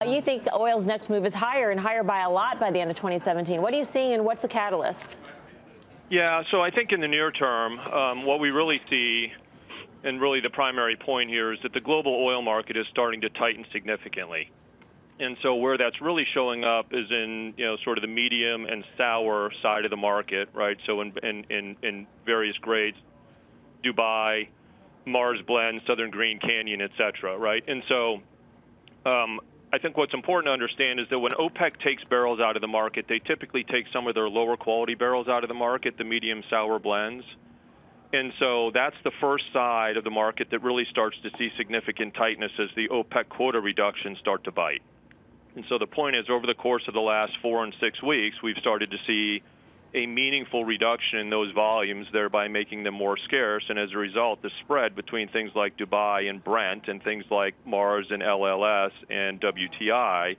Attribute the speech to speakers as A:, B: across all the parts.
A: You think oil's next move is higher and higher by a lot by the end of 2017. What are you seeing, and what's the catalyst?
B: Yeah, so I think in the near term, what we really see, and really the primary point here, is that the global oil market is starting to tighten significantly. And so where that's really showing up is in, sort of the medium and sour side of the market, right? So in various grades, Dubai, Mars Blend, Southern Green Canyon, et cetera, right? And so I think what's important to understand is that when OPEC takes barrels out of the market, they typically take some of their lower quality barrels out of the market, the medium sour blends. And so that's the first side of the market that really starts to see significant tightness as the OPEC quota reductions start to bite. And so the point is, over the course of the last 4 and 6 weeks, we've started to see a meaningful reduction in those volumes, thereby making them more scarce. And as a result, the spread between things like Dubai and Brent and things like Mars and LLS and WTI,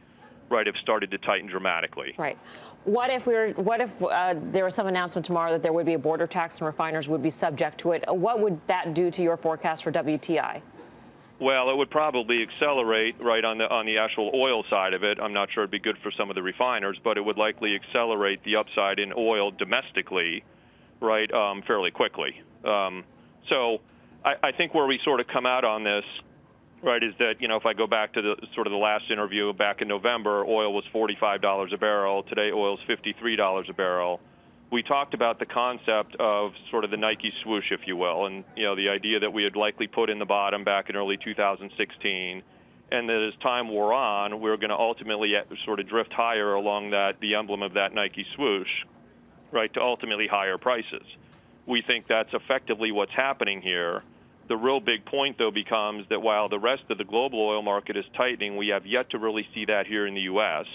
B: right, have started to tighten dramatically.
A: Right. What if there was some announcement tomorrow that there would be a border tax and refiners would be subject to it? What would that do to your forecast for WTI?
B: Well, it would probably accelerate, right, on the actual oil side of it. I'm not sure it'd be good for some of the refiners, but it would likely accelerate the upside in oil domestically, right, fairly quickly. So I think where we sort of come out on this, right, is that, if I go back to the last interview back in November, oil was $45 a barrel. Today, oil is $53 a barrel. We talked about the concept of sort of the Nike swoosh, if you will, and the idea that we had likely put in the bottom back in early 2016, and that as time wore on, we were going to ultimately sort of drift higher along the emblem of that Nike swoosh, right, to ultimately higher prices. We think that's effectively what's happening here. The real big point, though, becomes that while the rest of the global oil market is tightening, we have yet to really see that here in the U.S.,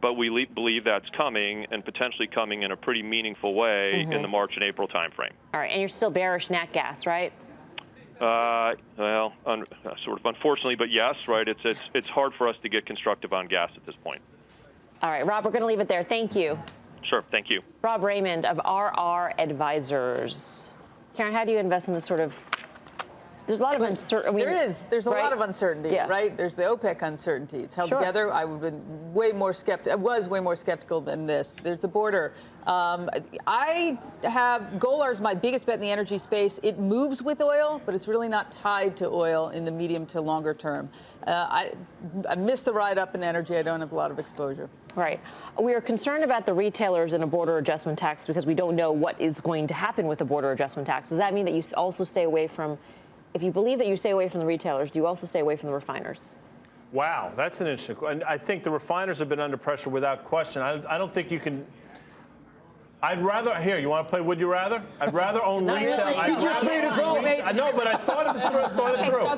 B: but we believe that's coming, and potentially coming in a pretty meaningful way in the March and April timeframe.
A: All right, and you're still bearish nat gas, right?
B: Well, sort of unfortunately, but yes, right. It's hard for us to get constructive on gas at this point.
A: All right, Rob, we're going to leave it there. Thank you.
B: Sure, thank you.
A: Rob Raymond of RR Advisors. Karen, how do you invest in this sort of? There's a lot of uncertainty.
C: There's a lot of uncertainty, right? There's the OPEC uncertainty. It's held together. I would have been way more skeptical. I was way more skeptical than this. There's the border. I have Golar's my biggest bet in the energy space. It moves with oil, but it's really not tied to oil in the medium to longer term. I missed the ride up in energy. I don't have a lot of exposure.
A: Right. We are concerned about the retailers and a border adjustment tax because we don't know what is going to happen with the border adjustment tax. Does that mean that you also stay away from? If you believe that you stay away from the retailers, do you also stay away from the refiners?
D: Wow, that's an interesting question. I think the refiners have been under pressure without question. I don't think you can. I'd rather, here, you want to play Would You Rather? I'd rather own retail.
E: He just made his own.
D: I know, but I thought it through.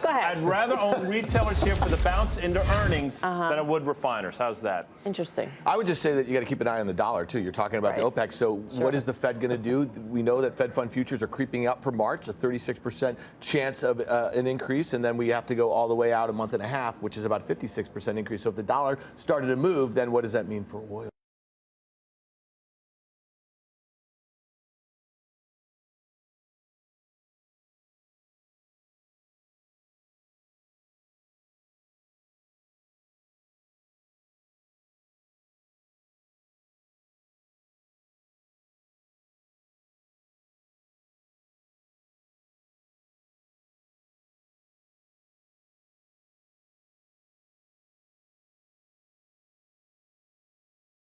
A: Go ahead.
D: I'd rather own retailers here for the bounce into earnings than I would refiners. How's that?
A: Interesting.
E: I would just say that you got to keep an eye on the dollar, too. You're talking about the OPEC. So what is the Fed going to do? We know that Fed fund futures are creeping up for March, a 36% chance of an increase. And then we have to go all the way out a month and a half, which is about a 56% increase. So if the dollar started to move, then what does that mean for oil?